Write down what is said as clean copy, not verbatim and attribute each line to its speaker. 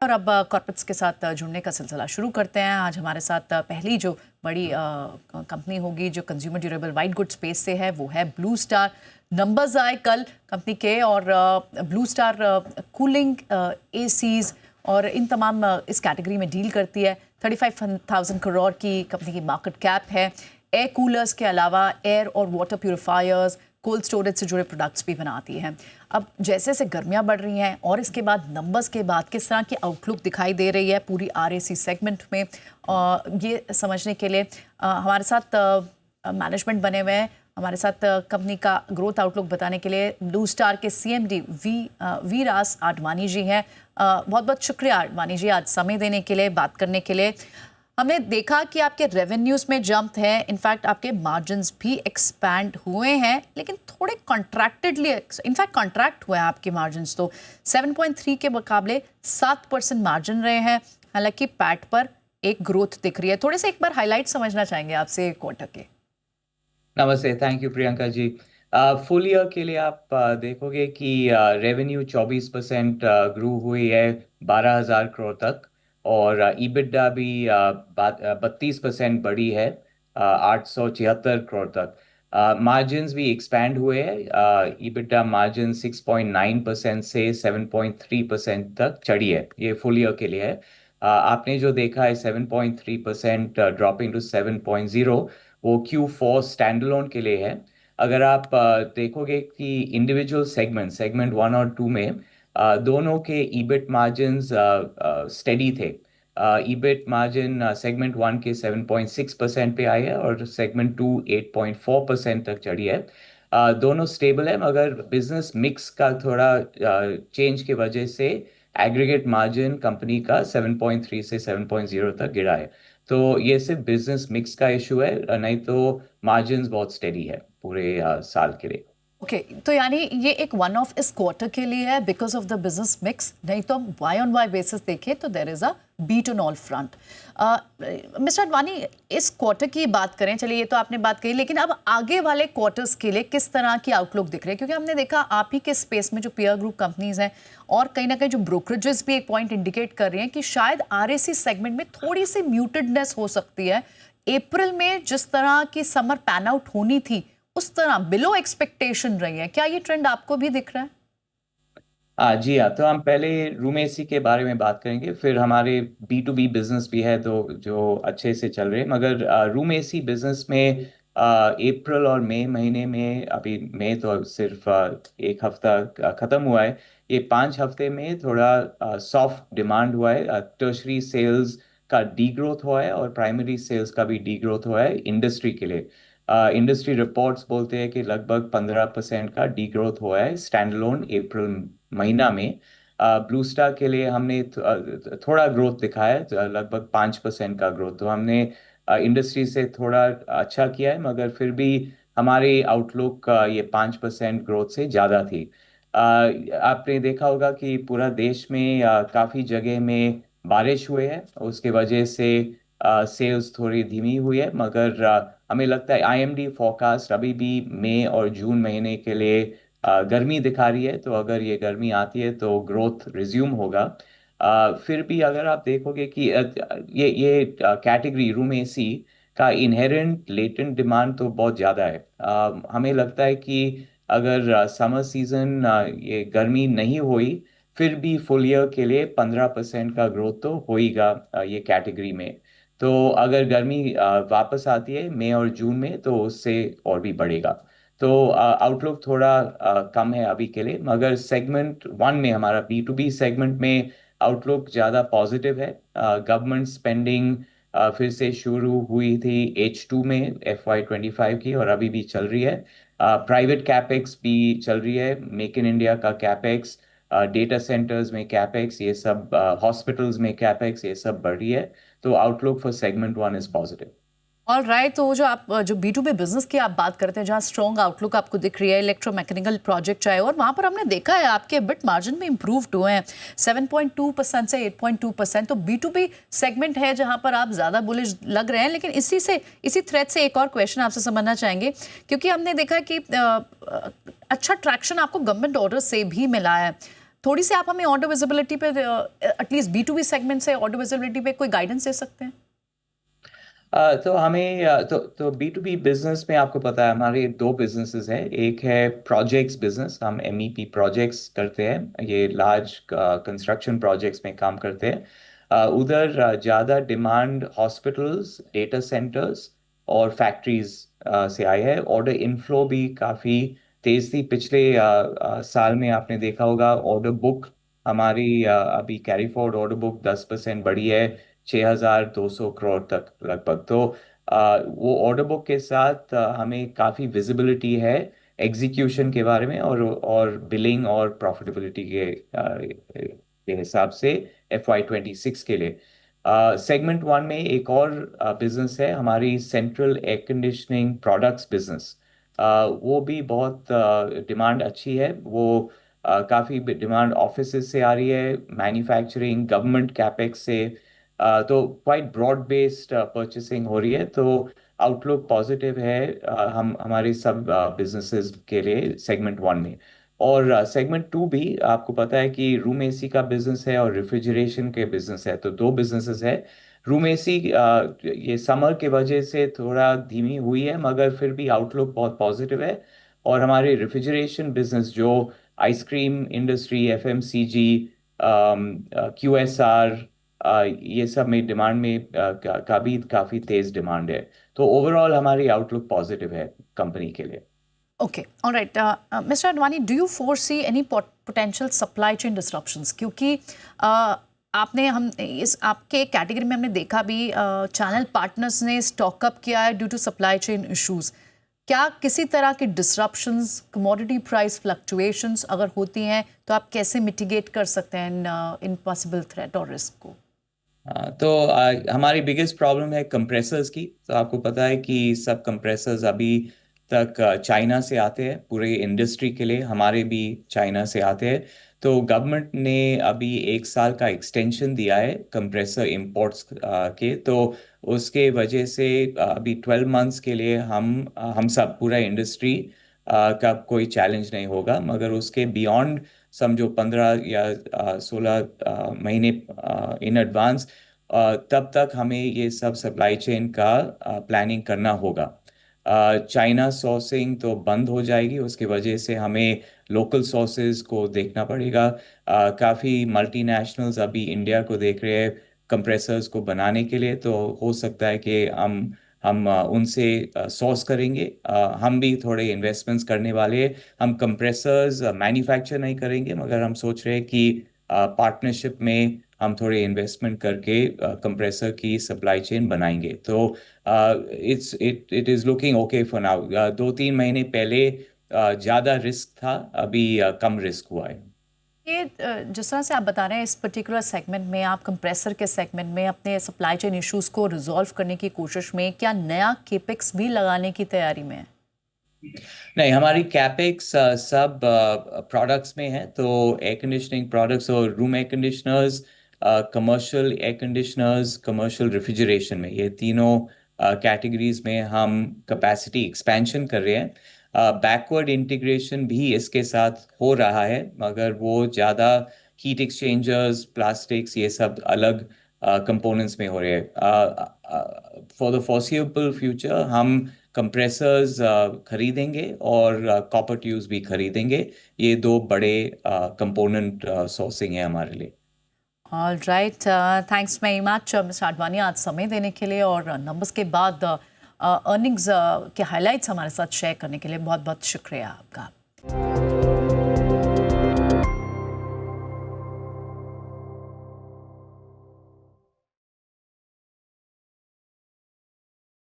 Speaker 1: और अब कॉर्पोरेट्स के साथ जुड़ने का सिलसिला शुरू करते हैं। आज हमारे साथ पहली जो बड़ी कंपनी होगी जो consumer durable white good space से है वो है ब्लू स्टार। नंबर्स आए कल कंपनी के और ब्लू स्टार कूलिंग एसीज और इन तमाम इस कैटेगरी में डील करती है। 35,000 करोड़ की कंपनी की मार्केट कैप है। एयर कूलर्स के अलावा एयर और वाटर प्यूरिफायर्स, कोल्ड स्टोरेज से जुड़े प्रोडक्ट्स भी बनाती है। अब जैसे जैसे गर्मियाँ बढ़ रही हैं और इसके बाद नंबर्स के बाद किस तरह की आउटलुक दिखाई दे रही है पूरी आरएसी सेगमेंट में, ये समझने के लिए हमारे साथ मैनेजमेंट बने हुए हैं। हमारे साथ कंपनी का ग्रोथ आउटलुक बताने के लिए ब्लू स्टार के सीएमडी वीरास आडवाणी जी हैं। बहुत बहुत शुक्रिया आडवाणी जी आज समय देने के लिए, बात करने के लिए। हमने देखा कि आपके रेवेन्यूज़ में जंप है, इनफैक्ट आपके मार्जिन्स भी एक्सपैंड हुए हैं, लेकिन थोड़े कॉन्ट्रैक्टेडली इनफैक्ट कॉन्ट्रैक्ट हुए हैं आपके मार्जिन्स। तो 7.3 के मुकाबले 7% मार्जिन रहे हैं। हालांकि पैट पर एक ग्रोथ दिख रही है। थोड़े से एक बार हाईलाइट समझना चाहेंगे आपसे क्वार्टर के।
Speaker 2: नमस्ते, thank you Priyanka ji. Full year के लिए आप देखोगे कि रेवेन्यू 24% ग्रो हुई है 12,000 करोड़ तक, और ईबिटडा भी 32% बढ़ी है 876 करोड़ तक। मार्जिन्स भी एक्सपैंड हुए हैं। ईबिटडा मार्जिन 6.9% से 7.3% तक चढ़ी है। ये फुल ईयर के लिए है। आपने जो देखा है 7.3% ड्रॉपिंग टू 7.0, वो Q4 स्टैंडअलोन के लिए है। अगर आप देखोगे कि इंडिविजुअल सेगमेंट 1 और 2 में दोनों के ईबिट मार्जिन स्टेडी थे। ईबिट मार्जिन सेगमेंट 1 के 7.6% पे आई है और सेगमेंट 2 8.4% तक चढ़ी है। दोनों स्टेबल है, मगर बिजनेस मिक्स का थोड़ा चेंज की वजह से एग्रीगेट मार्जिन कंपनी का 7.3 से 7.0 तक गिरा है। तो ये सिर्फ बिजनेस मिक्स का इशू है, नहीं तो मार्जिन्स बहुत स्टेडी है पूरे साल के लिए।
Speaker 1: ओके, तो यानी ये एक वन ऑफ इस क्वार्टर के लिए है because of the business mix, नहीं तो हम वाई ऑन वाई बेसिस देखें तो there is a beat on all front. Mister Advani, इस क्वार्टर की बात करें, चलिए ये तो आपने बात कही, लेकिन अब आगे वाले क्वार्टर्स के लिए किस तरह की आउटलुक दिख रही है? क्योंकि हमने देखा आप ही के स्पेस में जो पीयर ग्रुप कंपनीज हैं और कहीं ना कहीं जो ब्रोकरेजेस भी एक पॉइंट इंडिकेट कर रही हैं कि शायद आरएसी सेगमेंट में थोड़ी सी म्यूटेडनेस हो सकती है। अप्रैल में जिस तरह की समर पैन आउट होनी थी उस तरह बिलो एक्सपेक्टेशन रही है। क्या ये ट्रेंड आपको भी दिख रहा है?
Speaker 2: जी हाँ, तो हम पहले रूम एसी के बारे में बात करेंगे, फिर हमारे B2B बिजनेस भी है तो जो अच्छे से चल रहे हैं। मगर रूम एसी बिजनेस में अप्रैल और मई महीने में, अभी मई तो सिर्फ एक हफ्ता खत्म हुआ है, ये 5 हफ्ते में थोड़ा सॉफ्ट डिमांड हुआ है। टर्शरी सेल्स का डी ग्रोथ हुआ है और प्राइमरी सेल्स का भी डी ग्रोथ हुआ है इंडस्ट्री के लिए। इंडस्ट्री रिपोर्ट्स बोलते हैं कि लगभग 15% का डी ग्रोथ हुआ है स्टैंडअलोन अप्रैल महीना में। ब्लू स्टार के लिए हमने थोड़ा ग्रोथ दिखाया है, तो लगभग 5% का ग्रोथ। तो हमने इंडस्ट्री से थोड़ा अच्छा किया है, मगर फिर भी हमारी आउटलुक ये 5% ग्रोथ से ज़्यादा थी। आपने देखा होगा कि पूरा देश में काफ़ी जगह में बारिश हुई है, उसके वजह से सेल्स थोड़ी धीमी हुई है। मगर हमें लगता है IMD फोरकास्ट अभी भी मई और जून महीने के लिए गर्मी दिखा रही है। तो अगर ये गर्मी आती है तो ग्रोथ रिज्यूम होगा। फिर भी अगर आप देखोगे कि ये कैटेगरी रूम एसी का इनहेरेंट लेटेंट डिमांड तो बहुत ज़्यादा है। हमें लगता है कि अगर समर सीजन ये गर्मी नहीं हुई, फिर भी फुल ईयर के लिए 15% का ग्रोथ तो होएगा ये कैटेगरी में। तो अगर गर्मी वापस आती है मई और जून में तो उससे और भी बढ़ेगा। तो आउटलुक थोड़ा कम है अभी के लिए, मगर सेगमेंट 1 में, हमारा B2B सेगमेंट में आउटलुक ज़्यादा पॉजिटिव है। गवर्नमेंट स्पेंडिंग फिर से शुरू हुई थी H2 में FY25 की, और अभी भी चल रही है। प्राइवेट कैपेक्स भी चल रही है, मेक इन इंडिया का कैपेक्स, डेटा सेंटर्स में कैपेक्स, ये सब हॉस्पिटल्स में कैपेक्स, ये सब बढ़ रही है। तो outlook for segment 1 is positive.
Speaker 1: All right, तो जो आप जो B2B बिजनेस की आप बात करते हैं, जहाँ स्ट्रॉन्ग आउटलुक आपको दिख रही है, इलेक्ट्रोमैकेनिकल प्रोजेक्ट चाहे, और वहाँ पर हमने देखा है आपके बिट मार्जिन में इम्प्रूव्ड हुए हैं 7.2% से 8.2%। तो B2B सेगमेंट है जहाँ पर आप ज़्यादा बुलिश लग रहे हैं। लेकिन इसी थ्रेड से एक और क्वेश्चन आपसे समझना चाहेंगे, क्योंकि हमने देखा कि अच्छा ट्रैक्शन आपको गवर्नमेंट ऑर्डर से भी मिला है। थोड़ी सी आप हमें ऑर्डर विजिबिलिटी पे, एटलीस्ट B2B सेगमेंट से ऑर्डर विजिबिलिटी पे कोई गाइडेंस दे सकते हैं?
Speaker 2: तो हमें तो B2B बिजनेस में आपको पता है हमारे दो बिजनेसेस हैं। एक है प्रोजेक्ट्स बिजनेस, हम MEP प्रोजेक्ट्स करते हैं, ये लार्ज कंस्ट्रक्शन प्रोजेक्ट्स में काम करते हैं। उधर ज़्यादा डिमांड हॉस्पिटल्स, डेटा सेंटर्स और फैक्ट्रीज से आई है। ऑर्डर इनफ्लो भी काफ़ी तेज़ थी पिछले साल में। आपने देखा होगा ऑर्डर बुक हमारी अभी कैरी फॉरवर्ड ऑर्डर बुक 10% बढ़ी है, 6,200 करोड़ तक लगभग। तो वो ऑर्डर बुक के साथ हमें काफ़ी विजिबिलिटी है एग्जीक्यूशन के बारे में और बिलिंग और प्रॉफिटेबिलिटी के हिसाब से FY26 के लिए। सेगमेंट वन में एक और बिजनेस है हमारी, central air conditioning products business. वो भी बहुत डिमांड अच्छी है। वो काफ़ी डिमांड ऑफिस से आ रही है, मैन्युफैक्चरिंग, गवर्नमेंट कैपेक्स से। तो क्वाइट ब्रॉड बेस्ड परचेसिंग हो रही है। तो आउटलुक पॉजिटिव है हम हमारे सब बिजनेसेस के लिए सेगमेंट वन में। और सेगमेंट टू भी आपको पता है कि रूम एसी का बिजनेस है और रेफ्रिजरेशन के बिजनेस है, तो दो बिजनेसेस है। रूम एसी ये समर के वजह से थोड़ा धीमी हुई है, मगर फिर भी आउटलुक बहुत पॉजिटिव है। और हमारे रेफ्रिजरेशन बिजनेस जो आइसक्रीम इंडस्ट्री, FMCG, QSR, ये सब में डिमांड में का भी काफ़ी तेज़ डिमांड है। तो ओवरऑल हमारी आउटलुक पॉजिटिव है कंपनी के लिए।
Speaker 1: Okay, all right. Mr. Advani, do you foresee any potential supply chain disruptions? क्योंकि आपने हम इस आपके कैटेगरी में हमने देखा भी चैनल पार्टनर्स ने स्टॉक अप किया है due to supply chain issues. क्या किसी तरह के डिसरप्शंस, कमोडिटी प्राइस फ्लक्चुएशंस अगर होती हैं तो आप कैसे मिटिगेट कर सकते हैं इन पॉसिबल थ्रेट और रिस्क को?
Speaker 2: तो हमारी बिगेस्ट प्रॉब्लम है कंप्रेसर्स की। तो आपको पता है कि सब कंप्रेसर्स अभी तक चाइना से आते हैं, पूरे इंडस्ट्री के लिए हमारे भी चाइना से आते हैं। तो गवर्नमेंट ने अभी 1 साल का एक्सटेंशन दिया है कंप्रेसर इंपोर्ट्स के। तो उसके वजह से अभी 12 मंथ्स के लिए हम सब पूरा इंडस्ट्री का कोई चैलेंज नहीं होगा। मगर उसके बियॉन्ड समझो 15 या 16 महीने इन एडवांस, तब तक हमें ये सब सप्लाई चेन का प्लानिंग करना होगा। चाइना सोर्सिंग तो बंद हो जाएगी, उसकी वजह से हमें लोकल सोर्सेज को देखना पड़ेगा। काफ़ी मल्टीनेशनल्स अभी इंडिया को देख रहे हैं कंप्रेसर्स को बनाने के लिए। तो हो सकता है कि हम उनसे सोर्स करेंगे। हम भी थोड़े इन्वेस्टमेंट्स करने वाले हैं। हम कंप्रेसर्स मैन्युफैक्चर नहीं करेंगे, मगर हम सोच रहे हैं कि पार्टनरशिप में हम थोड़े इन्वेस्टमेंट करके कंप्रेसर की सप्लाई चेन बनाएंगे। तो it is looking okay for now. 2-3 महीने पहले ज़्यादा रिस्क था, अभी कम रिस्क हुआ है।
Speaker 1: ये जिस तरह से आप बता रहे हैं इस पर्टिकुलर सेगमेंट में, आप कंप्रेसर के सेगमेंट में अपने सप्लाई चेन इश्यूज को रिजॉल्व करने की कोशिश में क्या नया केपेक्स भी लगाने की तैयारी में है?
Speaker 2: नहीं, हमारी कैपेक्स सब प्रोडक्ट्स में है। तो एयर कंडीशनिंग प्रोडक्ट्स और room air conditioners, commercial air conditioners, commercial refrigeration में, ये तीनों कैटेगरीज में हम कैपेसिटी एक्सपेंशन कर रहे हैं। बैकवर्ड इंटीग्रेशन भी इसके साथ हो रहा है, मगर वो ज़्यादा हीट एक्सचेंजर्स, प्लास्टिक्स, ये सब अलग कंपोनेंट्स में हो रहे हैं। फॉर द फॉरसिएबल फ्यूचर हम कंप्रेसर्स खरीदेंगे और कॉपर ट्यूब्स भी खरीदेंगे। ये दो बड़े कंपोनेंट सोर्सिंग है हमारे लिए।
Speaker 1: All right, thanks very much mister Advani आज समय देने के लिए और नंबर्स के बाद अर्निंग्स के हाइलाइट्स हमारे साथ शेयर करने के लिए बहुत बहुत शुक्रिया आपका।